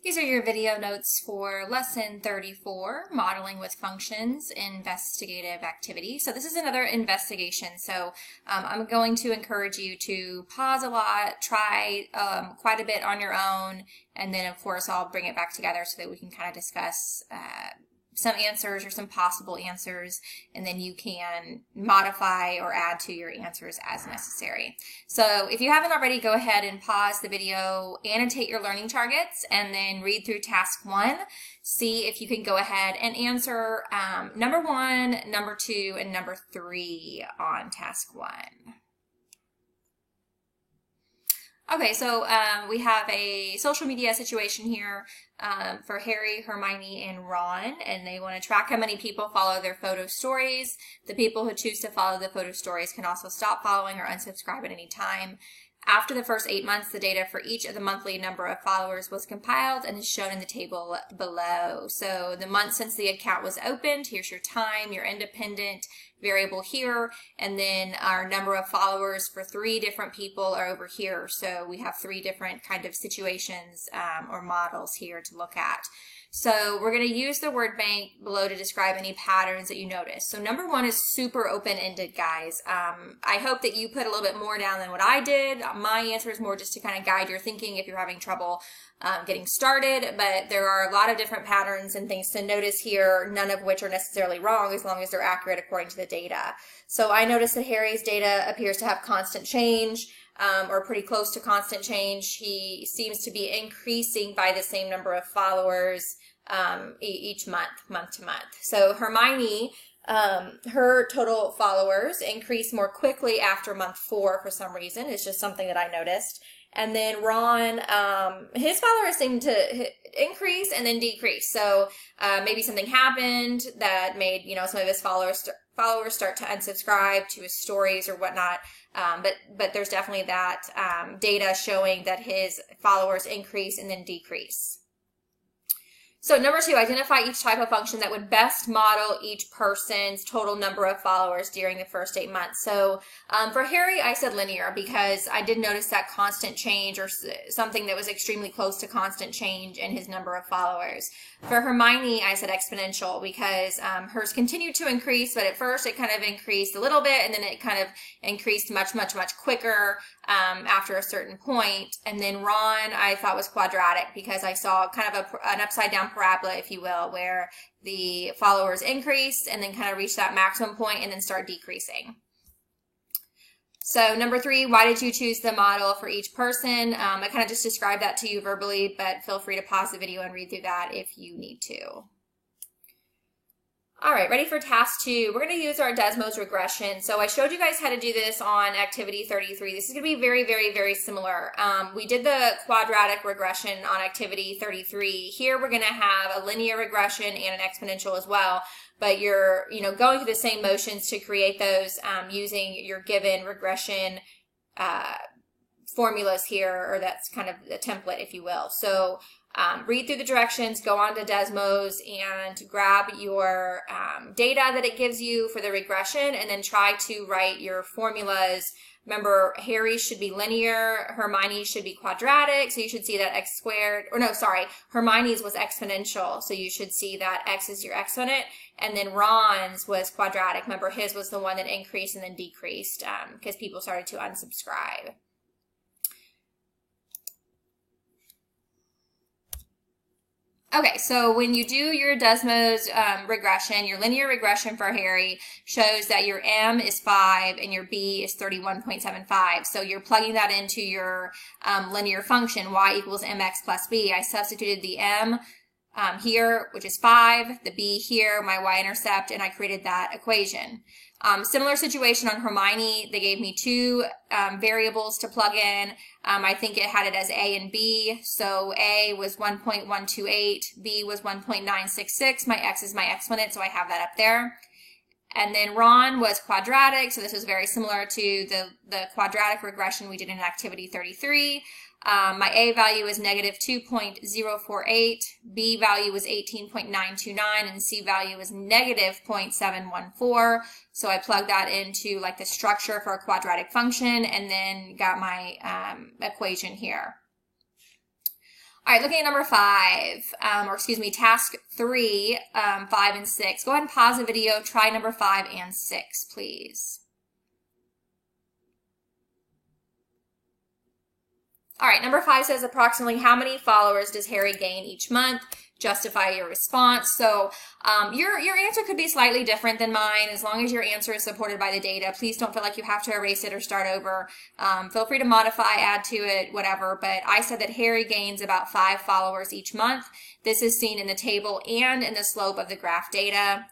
These are your video notes for lesson 34, modeling with functions, investigative activity. So this is another investigation. So I'm going to encourage you to pause a lot, try quite a bit on your own, and then of course I'll bring it back together so that we can kind of discuss some answers or some possible answers, and then you can modify or add to your answers as necessary. So if you haven't already, go ahead and pause the video, annotate your learning targets, and then read through task 1. See if you can go ahead and answer number 1, number 2, and number 3 on task 1. Okay, so we have a social media situation here for Harry, Hermione, and Ron, and they want to track how many people follow their photo stories. The people who choose to follow the photo stories can also stop following or unsubscribe at any time. After the first 8 months, the data for each of the monthly number of followers was compiled and is shown in the table below. So the month since the account was opened, here's your time, your independent variable here, and then our number of followers for 3 different people are over here. So we have 3 different kind of situations or models here to look at. So we're going to use the word bank below to describe any patterns that you notice. So number 1 is super open-ended, guys. I hope that you put a little bit more down than what I did. My answer is more just to kind of guide your thinking if you're having trouble getting started, but there are a lot of different patterns and things to notice here, none of which are necessarily wrong as long as they're accurate according to the data. So I noticed that Harry's data appears to have constant change. Or pretty close to constant change. He seems to be increasing by the same number of followers each month to month. So Hermione, her total followers increase more quickly after month 4 for some reason. It's just something that I noticed. And then Ron, his followers seem to increase and then decrease. So maybe something happened that made, some of his followers start to unsubscribe to his stories or whatnot. But there's definitely that data showing that his followers increase and then decrease. So number 2, identify each type of function that would best model each person's total number of followers during the first 8 months. So for Harry, I said linear because I did notice that constant change or something that was extremely close to constant change in his number of followers. For Hermione, I said exponential because hers continued to increase, but at first it kind of increased a little bit and then it kind of increased much quicker after a certain point. And then Ron, I thought was quadratic because I saw kind of an upside down parabola, if you will, where the followers increased and then kind of reach that maximum point and then start decreasing. So number 3, why did you choose the model for each person? I kind of just described that to you verbally, but feel free to pause the video and read through that if you need to. All right, ready for task 2. We're going to use our Desmos regression. So I showed you guys how to do this on activity 33. This is going to be very similar. We did the quadratic regression on activity 33. Here we're going to have a linear regression and an exponential as well. But you're, going through the same motions to create those using your given regression formulas here, or that's kind of the template, if you will. So read through the directions, go on to Desmos, and grab your data that it gives you for the regression, and then try to write your formulas. Remember, Harry should be linear, Hermione's should be quadratic, so you should see that x squared, or no, sorry, Hermione's was exponential, so you should see that x is your exponent, and then Ron's was quadratic. Remember, his was the one that increased and then decreased because people started to unsubscribe. Okay, so when you do your Desmos regression, your linear regression for Harry shows that your M is 5 and your B is 31.75. So you're plugging that into your linear function, y equals mx plus b. I substituted the M here, which is 5, the B here, my y-intercept, and I created that equation. Similar situation on Hermione. They gave me 2 variables to plug in. I think it had it as A and B. So A was 1.128, B was 1.966. My X is my exponent, so I have that up there. And then Ron was quadratic, so this was very similar to the quadratic regression we did in activity 33. My A value is negative 2.048, B value was 18.929, and C value is negative 0.714. So I plugged that into like the structure for a quadratic function and then got my equation here. All right, looking at number 5, or excuse me, task 3, 5 and 6. Go ahead and pause the video, try number 5 and 6, please. All right, number 5 says approximately how many followers does Harry gain each month? Justify your response. So your answer could be slightly different than mine as long as your answer is supported by the data. Please don't feel like you have to erase it or start over. Feel free to modify, add to it, whatever. But I said that Harry gains about 5 followers each month. This is seen in the table and in the slope of the graph data.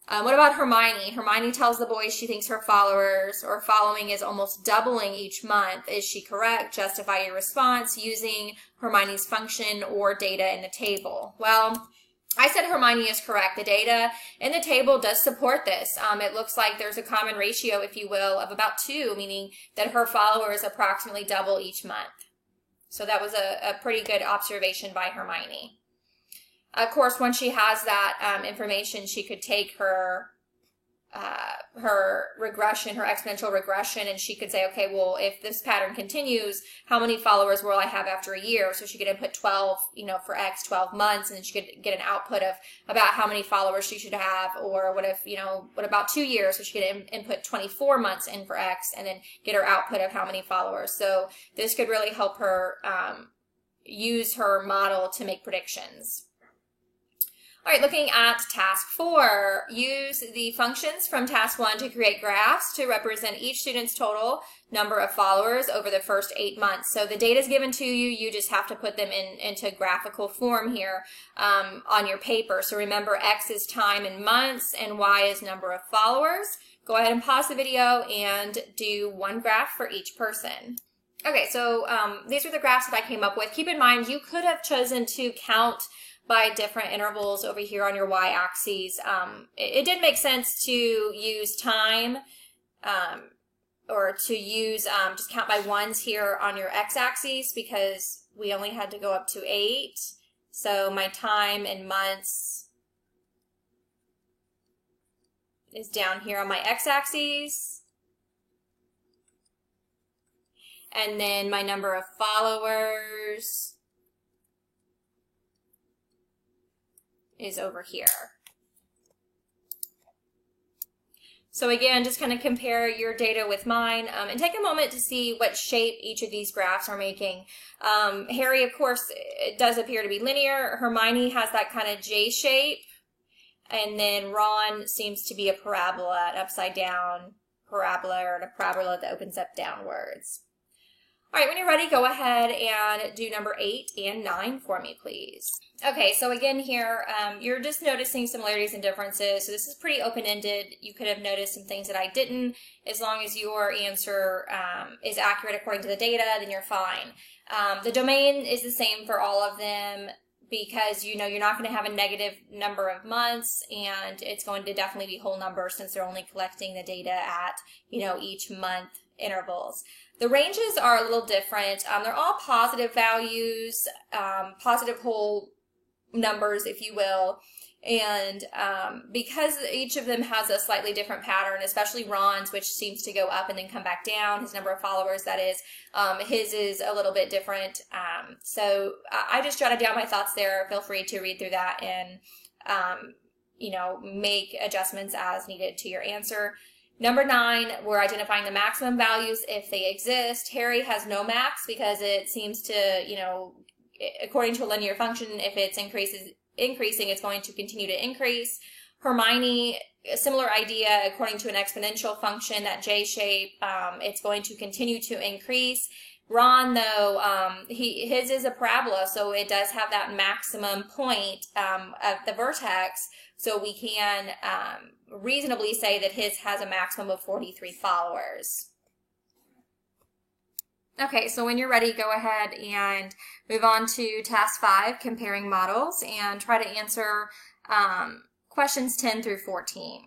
What about Hermione? Hermione tells the boys she thinks her followers or following is almost doubling each month. Is she correct? Justify your response using Hermione's function or data in the table. Well, I said Hermione is correct. The data in the table does support this. It looks like there's a common ratio, if you will, of about 2, meaning that her followers approximately double each month. So that was a pretty good observation by Hermione. Of course, once she has that information, she could take her regression, her exponential regression, and she could say, okay, well, if this pattern continues, how many followers will I have after a year? So she could input 12, for X, 12 months, and then she could get an output of about how many followers she should have, or what about 2 years? So she could input 24 months in for X, and then get her output of how many followers. So this could really help her use her model to make predictions. All right, looking at task 4, use the functions from task 1 to create graphs to represent each student's total number of followers over the first 8 months. So the data is given to you. You just have to put them into graphical form here on your paper. So remember, X is time in months and Y is number of followers. Go ahead and pause the video and do one graph for each person. Okay, so these are the graphs that I came up with. Keep in mind, you could have chosen to count by different intervals over here on your y-axis. It did make sense to use time or to use just count by ones here on your x-axis because we only had to go up to 8. So my time in months is down here on my x-axis. And then my number of followers is over here. So again, just kind of compare your data with mine and take a moment to see what shape each of these graphs are making. Harry, of course, it does appear to be linear. Hermione has that kind of J shape. And then Ron seems to be a parabola, an upside down parabola, or a parabola that opens up downwards. All right, when you're ready, go ahead and do number 8 and 9 for me, please. Okay, so again here, you're just noticing similarities and differences. So this is pretty open-ended. You could have noticed some things that I didn't. As long as your answer is accurate according to the data, then you're fine. The domain is the same for all of them because you're not going to have a negative number of months, and it's going to definitely be whole numbers since they're only collecting the data at each month intervals. The ranges are a little different. They're all positive values, positive whole numbers, if you will. And because each of them has a slightly different pattern, especially Ron's, which seems to go up and then come back down, his number of followers, that is, his is a little bit different. So I just jotted down my thoughts there. Feel free to read through that and, make adjustments as needed to your answer. Number 9, we're identifying the maximum values if they exist. Harry has no max because it seems to, according to a linear function, if it's increasing, it's going to continue to increase. Hermione, a similar idea, according to an exponential function, that J shape, it's going to continue to increase. Ron, though, his is a parabola, so it does have that maximum point of the vertex, so we can reasonably say that his has a maximum of 43 followers. Okay, so when you're ready, go ahead and move on to task 5, comparing models, and try to answer questions 10 through 14.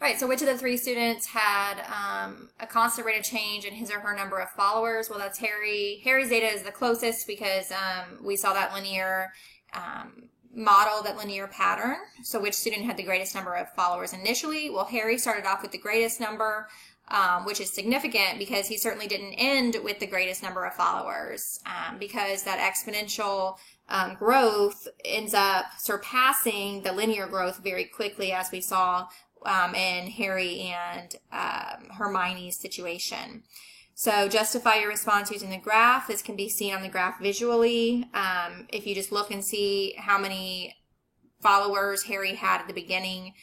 All right, so which of the 3 students had a constant rate of change in his or her number of followers? Well, that's Harry. Harry's data is the closest because we saw that linear model, that linear pattern. So which student had the greatest number of followers initially? Well, Harry started off with the greatest number which is significant because he certainly didn't end with the greatest number of followers, because that exponential growth ends up surpassing the linear growth very quickly, as we saw in Harry and Hermione's situation. So justify your response using the graph. This can be seen on the graph visually. If you just look and see how many followers Harry had at the beginning,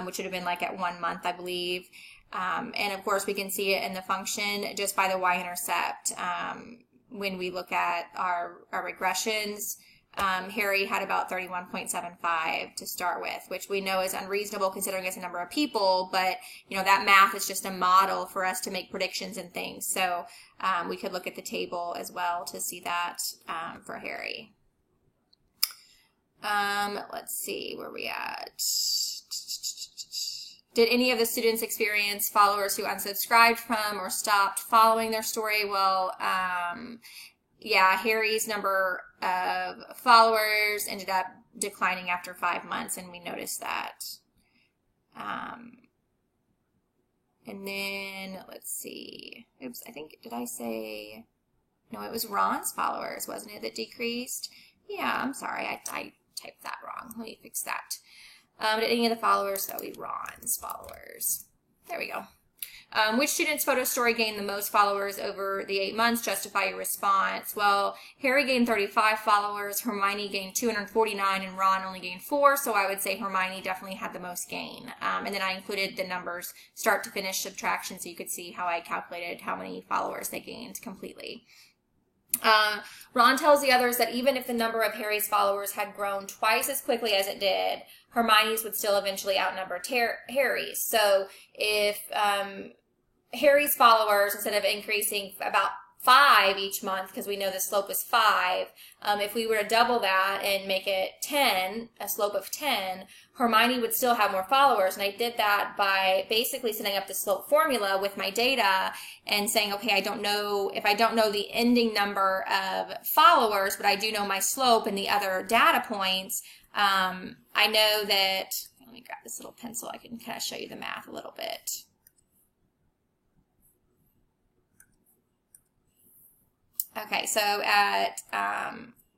which would have been like at 1 month, I believe. And of course, we can see it in the function just by the y-intercept. When we look at our regressions, Harry had about 31.75 to start with, which we know is unreasonable considering it's a number of people, but that math is just a model for us to make predictions and things. So we could look at the table as well to see that for Harry. Let's see where we at. Did any of the students experience followers who unsubscribed from or stopped following their story? Well, yeah, Harry's number of followers ended up declining after 5 months, and we noticed that. And then, let's see. Oops, I think, did I say... No, it was Ron's followers, wasn't it, that decreased? Yeah, I'm sorry, I typed that wrong. Let me fix that. Did any of the followers, that would be Ron's followers. There we go. Which student's photo story gained the most followers over the 8 months? Justify your response. Well, Harry gained 35 followers, Hermione gained 249, and Ron only gained 4, so I would say Hermione definitely had the most gain. And then I included the numbers start to finish subtraction so you could see how I calculated how many followers they gained completely. Ron tells the others that even if the number of Harry's followers had grown twice as quickly as it did, Hermione's would still eventually outnumber Harry's. So if Harry's followers, instead of increasing about 5 each month, because we know the slope is 5, if we were to double that and make it 10, a slope of 10, Hermione would still have more followers. And I did that by basically setting up the slope formula with my data and saying, okay, I don't know if I don't know the ending number of followers, but I do know my slope and the other data points. I know that, let me grab this little pencil, I can kind of show you the math a little bit. Okay, so at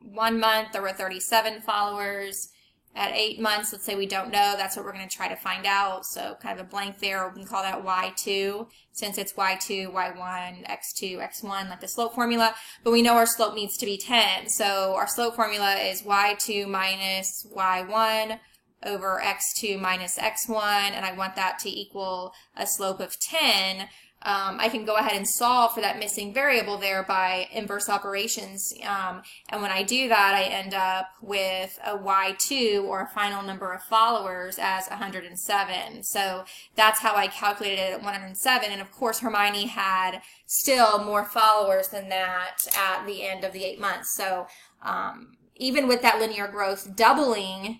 1 month, there were 37 followers. At 8 months, let's say we don't know, that's what we're going to try to find out. So kind of a blank there, we can call that Y2, since it's Y2, Y1, X2, X1, like the slope formula. But we know our slope needs to be 10. So our slope formula is Y2 minus Y1 over X2 minus X1, and I want that to equal a slope of 10. I can go ahead and solve for that missing variable there by inverse operations. And when I do that, I end up with a Y2, or a final number of followers, as 107. So that's how I calculated it at 107. And of course, Hermione had still more followers than that at the end of the 8 months. So even with that linear growth doubling,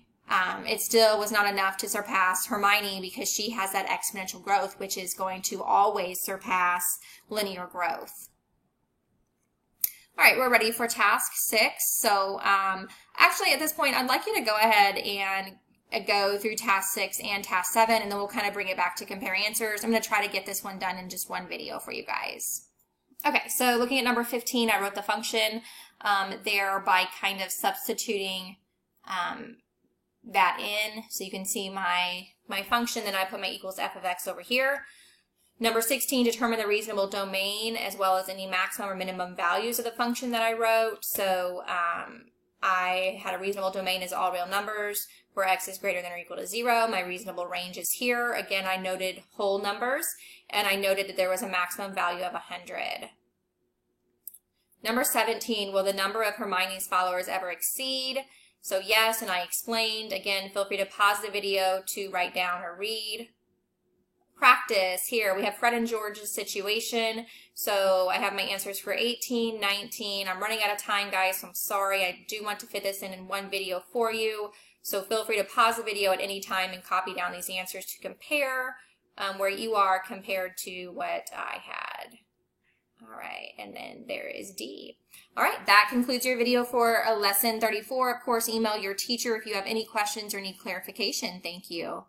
it still was not enough to surpass Hermione, because she has that exponential growth, which is going to always surpass linear growth. All right, we're ready for task 6. So actually at this point, I'd like you to go ahead and go through task 6 and task 7, and then we'll kind of bring it back to compare answers. I'm going to try to get this one done in just one video for you guys. Okay, so looking at number 15, I wrote the function there by kind of substituting that in, so you can see my function. Then I put my equals f of x over here. Number 16, determine the reasonable domain as well as any maximum or minimum values of the function that I wrote. So I had a reasonable domain as all real numbers where x is greater than or equal to 0. My reasonable range is here. Again, I noted whole numbers, and I noted that there was a maximum value of 100. Number 17, will the number of Hermione's followers ever exceed? So yes, and I explained. Again, feel free to pause the video to write down or read. Practice, here we have Fred and George's situation. So I have my answers for 18, 19. I'm running out of time, guys, so I'm sorry. I do want to fit this in one video for you. So feel free to pause the video at any time and copy down these answers to compare where you are compared to what I had. All right, and then there is D. All right, that concludes your video for lesson 34. Of course, email your teacher if you have any questions or need clarification. Thank you.